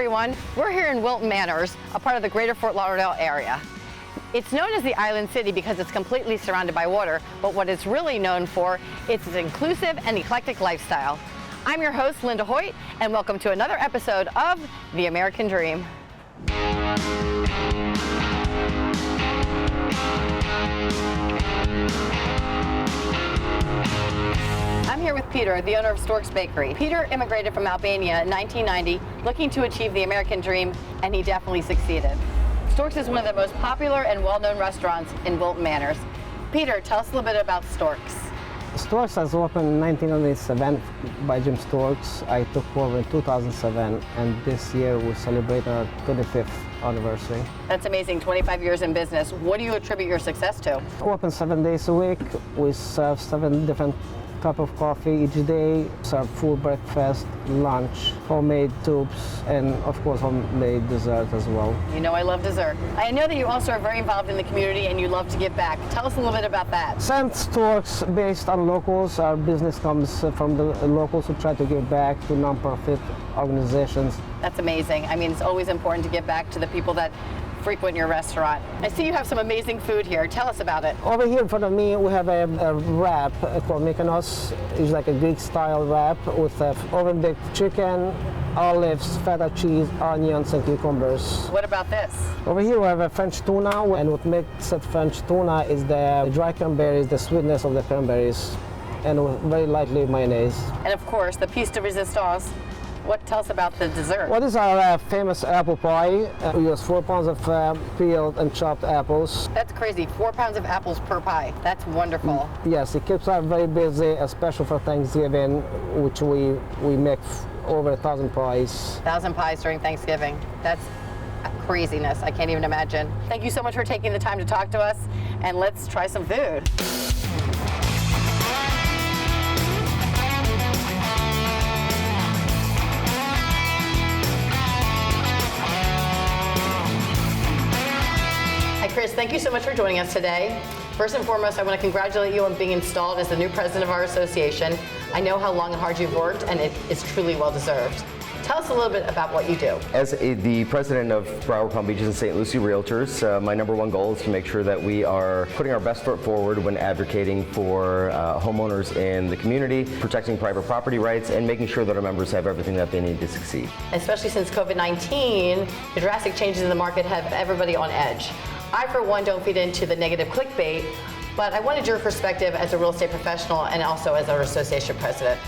everyone. We're here in Wilton Manors, a part of the greater Fort Lauderdale area. It's known as the Island City because it's completely surrounded by water, but what it's really known for is its inclusive and eclectic lifestyle. I'm your host, Linda Hoyt, and welcome to another episode of The American Dream. I'm here with Peter, the owner of Storks Bakery. Peter immigrated from Albania in 1990, looking to achieve the American dream, and he definitely succeeded. Storks is one of the most popular and well-known restaurants in Wilton Manors. Peter, tell us a little bit about Storks. Storks was opened in 1997 by Jim Storks. I took over in 2007, and this year we celebrate our 25th anniversary. That's amazing, 25 years in business. What do you attribute your success to? Open 7 days a week. We serve 7 different cup of coffee each day, serve full breakfast, lunch, homemade tubes, and of course homemade dessert as well. You know I love dessert. I know that you also are very involved in the community and you love to give back. Tell us a little bit about that. Since Storks based on locals, our business comes from the locals who try to give back to non-profit organizations. That's amazing. I mean, it's always important to give back to the people that frequent your restaurant. I see you have some amazing food here. Tell us about it. Over here in front of me, we have a wrap called Mykonos. It's like a Greek-style wrap with oven-baked chicken, olives, feta cheese, onions, and cucumbers. What about this? Over here we have a French tuna, and what makes it French tuna is the dry cranberries, the sweetness of the cranberries, and very lightly mayonnaise. And of course, the piece de resistance. Tell us about the dessert. What is our famous apple pie? We use 4 pounds of peeled and chopped apples. That's crazy, 4 pounds of apples per pie. That's wonderful. Yes, it keeps us very busy, especially for Thanksgiving, which we make over 1,000 pies. 1,000 pies during Thanksgiving. That's craziness. I can't even imagine. Thank you so much for taking the time to talk to us, and let's try some food. Chris, thank you so much for joining us today. First and foremost, I want to congratulate you on being installed as the new president of our association. I know how long and hard you've worked, and it is truly well deserved. Tell us a little bit about what you do. As the president of Broward, Palm Beaches, and St. Lucie Realtors, my number one goal is to make sure that we are putting our best foot forward when advocating for homeowners in the community, protecting private property rights, and making sure that our members have everything that they need to succeed. Especially since COVID-19, the drastic changes in the market have everybody on edge. I, for one, don't feed into the negative clickbait, but I wanted your perspective as a real estate professional and also as our association president.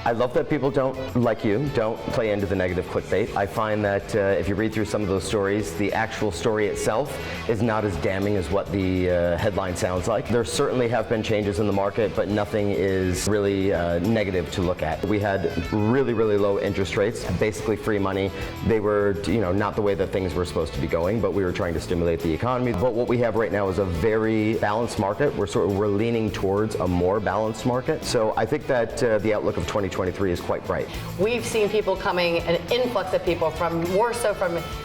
I love that people don't play into the negative clickbait. I find that if you read through some of those stories, the actual story itself is not as damning as what the headline sounds like. There certainly have been changes in the market, but nothing is really negative to look at. We had really, really low interest rates, basically free money. They were, not the way that things were supposed to be going, but we were trying to stimulate the economy. But what we have right now is a very balanced market. We're leaning towards a more balanced market. So I think that the outlook of 2023 is quite bright. We've seen people coming, an influx of people more so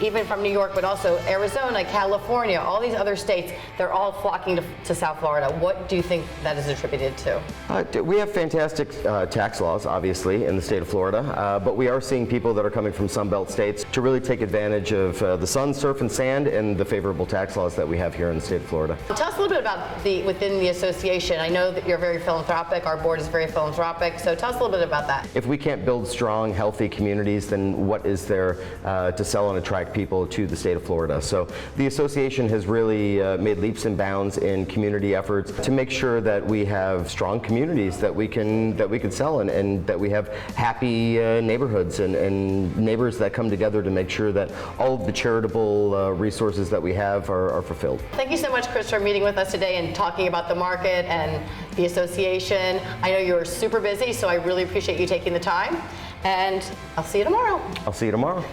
even from New York, but also Arizona, California, all these other states. They're all flocking to South Florida. What do you think that is attributed to? We have fantastic tax laws, obviously, in the state of Florida, but we are seeing people that are coming from Sunbelt states to really take advantage of the sun, surf, and sand, and the favorable tax laws that we have here in the state of Florida. Tell us a little bit about within the association. I know that you're very philanthropic. Our board is very philanthropic. So tell us a little bit about that. If we can't build strong, healthy communities, then what is there to sell and attract people to the state of Florida? So the association has really made leaps and bounds in community efforts to make sure that we have strong communities that we can sell and that we have happy neighborhoods and neighbors that come together to make sure that all of the charitable resources that we have are fulfilled. Thank you so much, Chris, for meeting with us today and talking about the market and the association. I know you're super busy, so I really appreciate you taking the time, and I'll see you tomorrow. I'll see you tomorrow.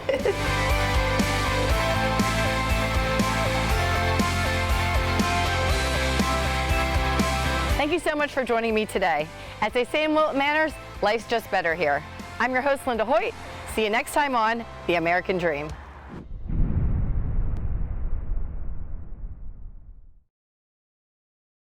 Thank you so much for joining me today. As they say in Wilton Manors, life's just better here. I'm your host, Linda Hoyt. See you next time on The American Dream.